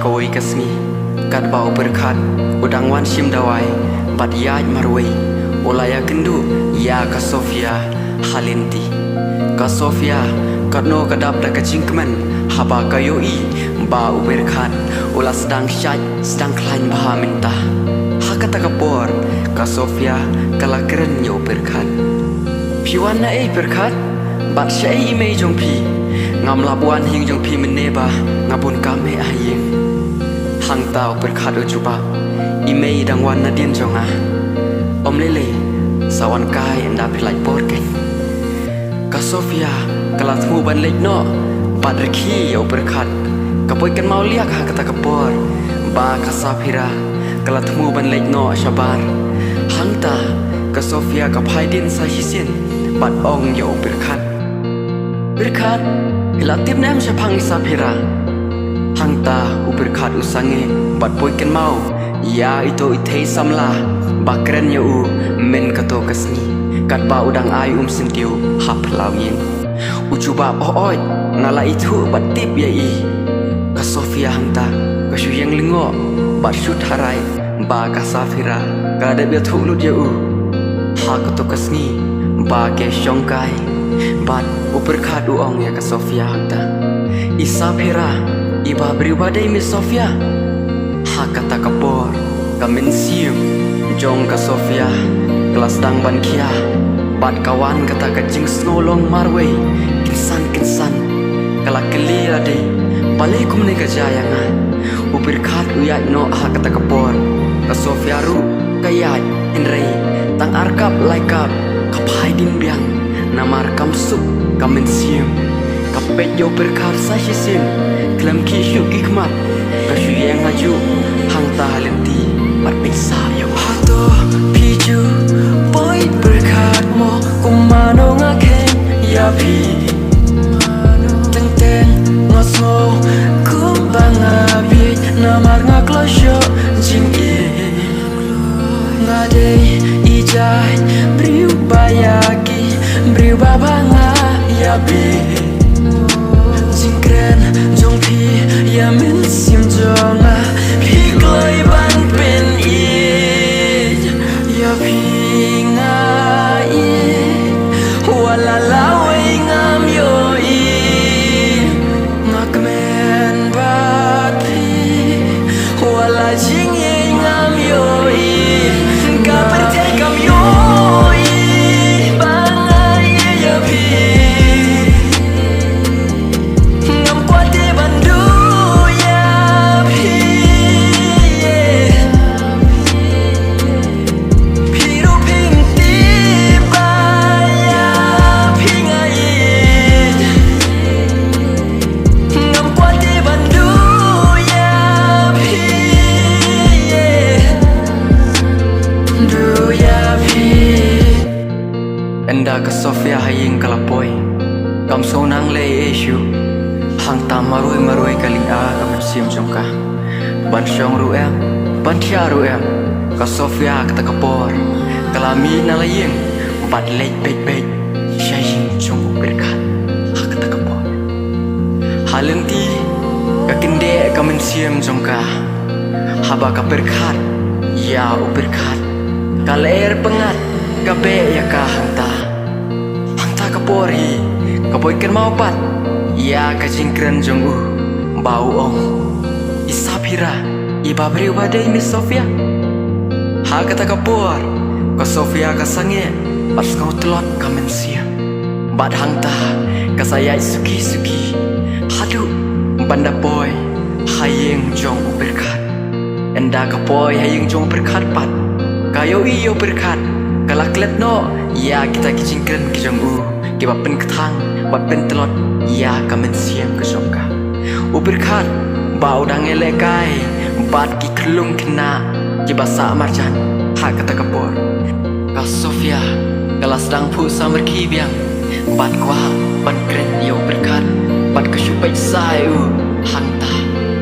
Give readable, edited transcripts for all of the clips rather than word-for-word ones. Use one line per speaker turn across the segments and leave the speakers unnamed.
kawai kasni kat bau berkat udang wan sim dawai bat yaj marwai olaya kendu ya ka Sofia halenti ka Sofia katno kadap da kacingkemen haba kayoi bau berkat ula sedang syaj sedang klain baha minta hakata kapor ka Sofia kala keren yo berkat piwan na berkat bat syai ime jong pi ngam labuan hing jong pi meneba ngabun kame ayeng hang tau berkat ujuba ime dang wan na dien jonga om lele sawan kai enda pilai porken ka Sofia kala tmu ban lek no bat rekhi yo berkat kapoi kan mau liak ha kata kapor ba ka Safira kala tmu ban lek no shabar hang ta ka Sofia ka phai din sa hisin bat ong yo berkat ila tip nem syapang Safira hang ta berkat usange bat poi kan mau ya itu itei samla bakren yo u men kato kasni kat ba udang ai sentiu hap lawin ucuba oi ngala itu bat tip ya i ka Sofia hang ta ka syuyang lingo bat syut harai ba ka Safira ka de bia thulut ya u ha kato kasni ba ke syongkai bat berkat uong ya ka Sofia hang ta i Safira iba beribadai mi Sofia ha kata kapor kamen sium jong ka Sofia kelas dang ban kia bat kawan kata kajing snolong marway kinsan kala keli ade balai kum ne kajayanga berkat uya no ha kata kapor ka Sofia ru kayat inrei tang arkap laikap kapai din biang namar kamsuk kamen sium kapet yo berkat sa hisim klam ki syuk hikmat ka syuyang aju hang ta halenti bat pingsa yo hato piju boy berkat mo kumano ngaken ya pi teng ngaso kumbang abi namar ngaklasyo jing e ngade ijai briu bayaki briu babanga ya bi jingkren jong pi ya min sim jonga pi kloi ban pen i ya pi ngai wala lawe ngam yo i ngakmen bat pi wala jing ye ngam yo i ka percaya kam yo i bangai ya pi enda ka Sofia haying kalapoi kam sonang le esyu hang ta maroi kali a kam sim jongka ban syong ru em ban thia ru em ka Sofia ka takapor kalami na layeng bat lek bek shaying jong berkat hak takapor halenti ka kinde kam sim jongka haba ka berkat ya berkat kaler pengat kabe ya ka hangta kapori kapoy kan mau pat ya ka jingkren jong bau ong Safira iba beri badai mi Sofia ha kata kapor ka Sofia ka sange pas kau telot kamen sia bat hangta ka saya suki hadu banda boy hayeng jong berkat enda kapoy hayeng jong berkat pat kayo iyo berkat kala klet no ya kita kicingkren kijong kiba pen ketang bat pen telot ya kamen siam ke jongka berkat bau dang elekai bat ki kelung kena kiba sa marjan ha kata kapor ka Sofia kala sedang pu samar ki biang bat kwa ban kren yo berkat bat ka syupai sayu hangta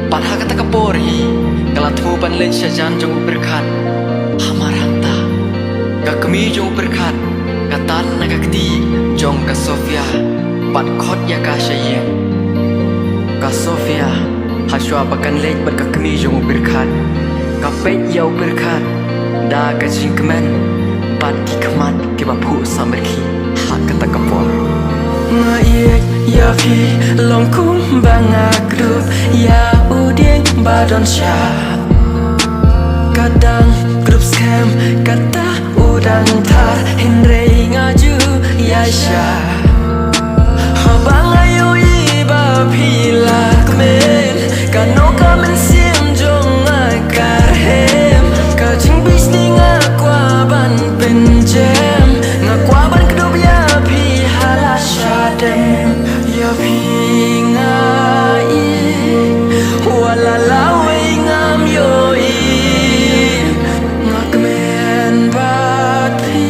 bat ha kata kapor hi kala thu ban len syajan jong berkat hamar hangta ka kemi jong berkat katan nagakti jong ka Sofia bat khot ya ka shaye ka Sofia Haswa pakan lej bat ka kemi jong berkat. Kapet yau berkat. Da ka jingkemen bat ki kemat ke bapu samerki hak kata kapor. Ngaiek ya fi long kum bangak grup ya udeng badon sya. Kadang grup scam kata udang tar henrei ngaju ya sya. Habang ayo iba pila kemen kano kamen sim jong akar hem kajing bisni ngakwaban penjem ngakwaban kedub ya pi halasyaden ya pi ngai walalawe ngam yoi ngakmen bat pi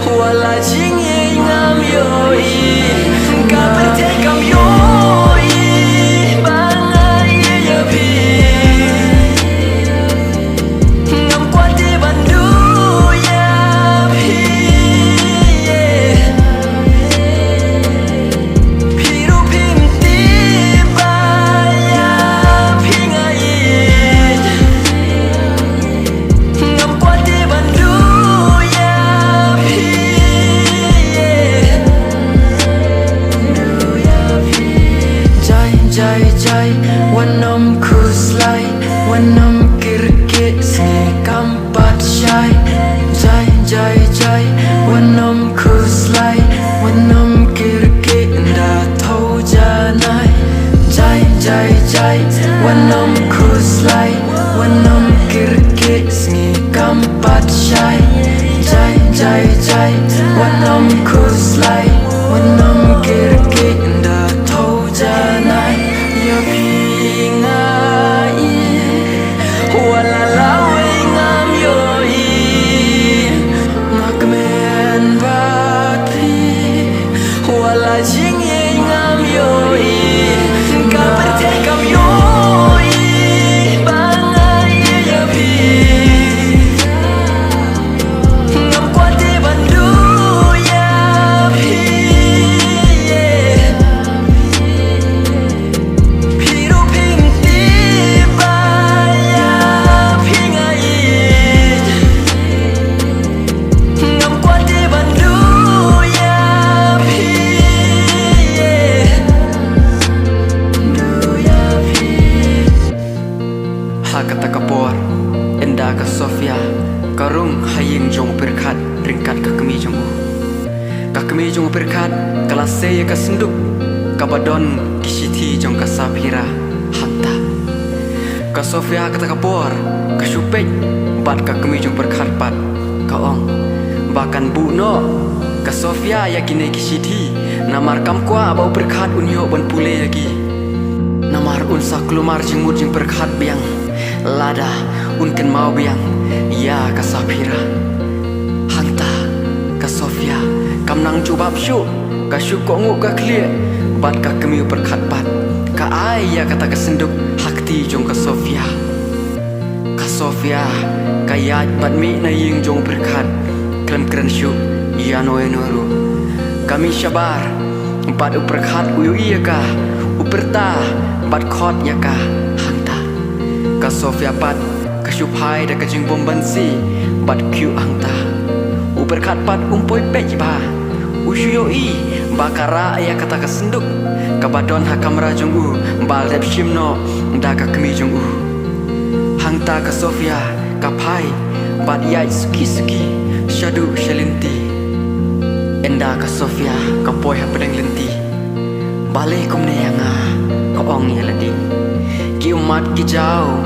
walajing ye ngam yoi kaper te kam yoi bangai ya pi ngam kwate bandu ya pi piru pimti baya pi ngai ngam kwate bandu ya pi jai jai jai wanom kuslai wanom kirke se kampat shai jai jai jai wanom kuslai wanom kirke nda thau janai jai jai jai wanom kuslai wanom kirke se kampat shai jai jai jai wanom kuslai wanom kirke nda thau janai ya pingai walalawe ngam yoi ngakmen bati walajing ye ngam yoi kaper te kam yoi bangai ya pi ngam kwate bandu ya pi piru pimti baya pi ngai ngam kwate bandu ya pi du ya pi ha kata kapor enda ka Sofia karung haying jong berkat ringkat ka kemi jong ka kemi jong berkat kelase ka senduk kabadon kisiti jong ka sapira hanta ka Sofia kata kapor ka supek bat ka kemi jong berkat bat ka ong bahkan bu no ka Sofia ya gine kisiti namar kam kwa bau berkat unyo ban pule lagi namar unsa kelumar jengmut jeng berkat biang lada unken mau biang ya ka sapira hanta ka Sofia kam nang cubab syu ka syu kongu ka clear bat ka kemi berkat bat ka ai ya kata ka senduk hakti jong ka Sofia ka yat bat mi na ying jong berkat klem keren syu ya noe noru kami syabar bat berkat uyu iya ka uperta bat khot ya ka hanta ka Sofia bat ka syupai da ka jing bombansi bat kyu hanta berkat pat umpoi pej ba usyoi bakara ya kata ka senduk kabadon hakamra jong u bal dep shimno da ka kemi jong u hangta ka Sofia ka pai bat yai suki suki shadu shalinti enda ka Sofia ka poi ha pedang lenti balai kum ne yanga ka ong ya ladi ki umat ki jau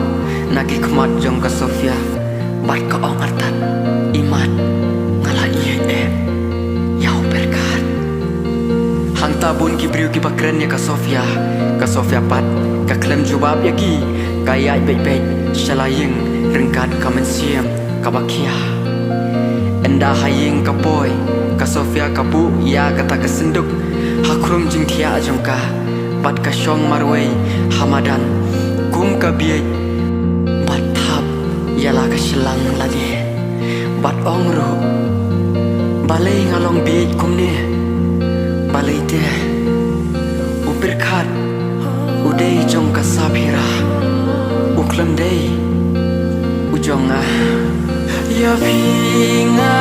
nagi kmat jong ka Sofia bat ka ong artat imat ngala ie yau berkat hangta bun ki briu ki bakren ya ka Sofia pat ka klem jubab ya ki kaya bek shalaying ringkat kamen siam ka bakia enda haying ka boy ka Sofia ka bu ya kata ka senduk hakrum jing thia jong ka bat ka shong marwei hamadan kum ka biai bat thap yala ka shilang ladi bat ong ru balai ngalong biai kum ne balai te berkat Udei jong kasapira uklam dei ujong ah ya pinga